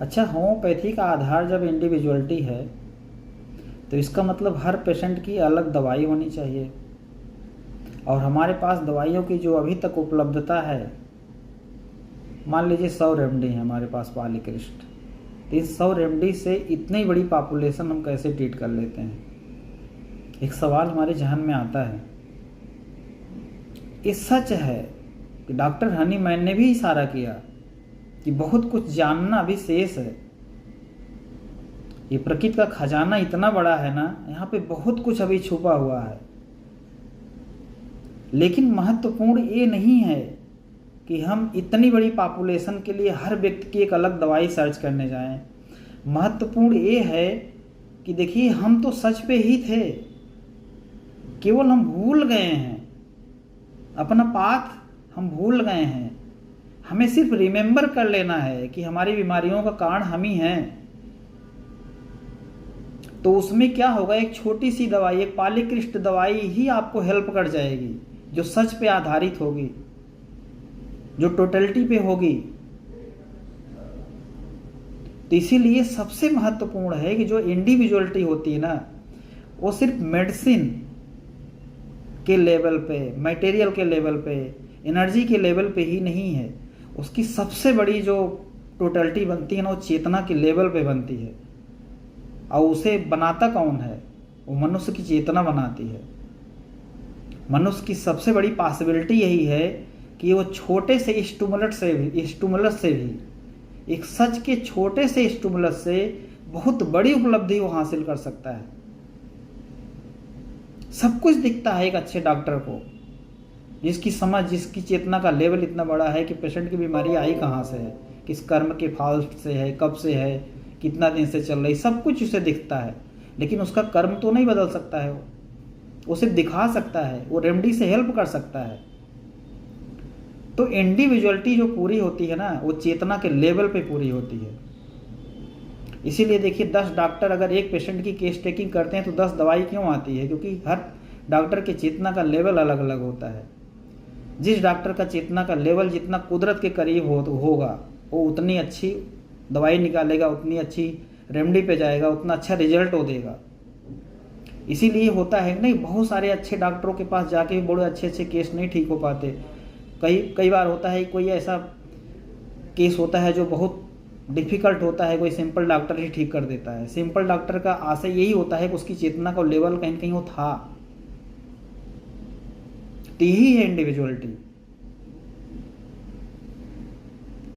अच्छा, होम्योपैथी का आधार जब इंडिविजुअलिटी है तो इसका मतलब हर पेशेंट की अलग दवाई होनी चाहिए। और हमारे पास दवाइयों की जो अभी तक उपलब्धता है, मान लीजिए 100 रेमडी है हमारे पास पॉलीक्रिस्ट, तो इस 100 रेमडी से इतनी बड़ी पॉपुलेशन हम कैसे ट्रीट कर लेते हैं? एक सवाल हमारे जहन में आता है। ये सच है कि डॉक्टर हनीमैन ने भी इशारा किया कि बहुत कुछ जानना अभी शेष है। ये प्रकृति का खजाना इतना बड़ा है ना, यहाँ पे बहुत कुछ अभी छुपा हुआ है। लेकिन महत्वपूर्ण ये नहीं है कि हम इतनी बड़ी पॉपुलेशन के लिए हर व्यक्ति की एक अलग दवाई सर्च करने जाएं। महत्वपूर्ण ये है कि देखिए, हम तो सच पे ही थे, केवल हम भूल गए हैं अपना पाथ, हम भूल गए हैं। हमें सिर्फ रिमेंबर कर लेना है कि हमारी बीमारियों का कारण हम ही हैं। तो उसमें क्या होगा, एक छोटी सी दवाई, एक पॉलीक्रिस्ट दवाई ही आपको हेल्प कर जाएगी, जो सच पे आधारित होगी, जो टोटलिटी पे होगी। तो इसीलिए सबसे महत्वपूर्ण है कि जो इंडिविजुअलिटी होती है ना, वो सिर्फ मेडिसिन के लेवल पे, मटेरियल के लेवल पे, एनर्जी के लेवल पे ही नहीं है। उसकी सबसे बड़ी जो टोटलिटी बनती है ना, वो चेतना के लेवल पे बनती है। और उसे बनाता कौन है? वो मनुष्य की चेतना बनाती है। मनुष्य की सबसे बड़ी पॉसिबिलिटी यही है कि वो छोटे से स्टिमुलस से भी एक सच के छोटे से स्टिमुलस से बहुत बड़ी उपलब्धि वो हासिल कर सकता है। सब कुछ दिखता है एक अच्छे डॉक्टर को, जिसकी समझ, जिसकी चेतना का लेवल इतना बड़ा है कि पेशेंट की बीमारी आई कहाँ से है, किस कर्म के फॉल्ट से है, कब से है, कितना दिन से चल रही, सब कुछ उसे दिखता है। लेकिन उसका कर्म तो नहीं बदल सकता है, वो सिर्फ दिखा सकता है, वो रेमेडी से हेल्प कर सकता है। तो इंडिविजुअलिटी जो पूरी होती है ना, वो चेतना के लेवल पे पूरी होती है। इसीलिए देखिए, 10 डॉक्टर अगर एक पेशेंट की केस टेकिंग करते हैं तो 10 दवाई क्यों आती है? क्योंकि हर डॉक्टर के चेतना का लेवल अलग अलग होता है। जिस डॉक्टर का चेतना का लेवल जितना कुदरत के करीब होगा, वो उतनी अच्छी दवाई निकालेगा, उतनी अच्छी रेमेडी पे जाएगा, उतना अच्छा रिजल्ट वो देगा। इसीलिए होता है नहीं, बहुत सारे अच्छे डॉक्टरों के पास जाके भी बड़े अच्छे अच्छे केस नहीं ठीक हो पाते। कई बार होता है कोई ऐसा केस होता है जो बहुत डिफिकल्ट होता है, कोई सिंपल डॉक्टर ही ठीक कर देता है। सिंपल डॉक्टर का आशय यही होता है कि उसकी चेतना का लेवल कहीं ना कहीं वो था। तो यही है इंडिविजुअलिटी।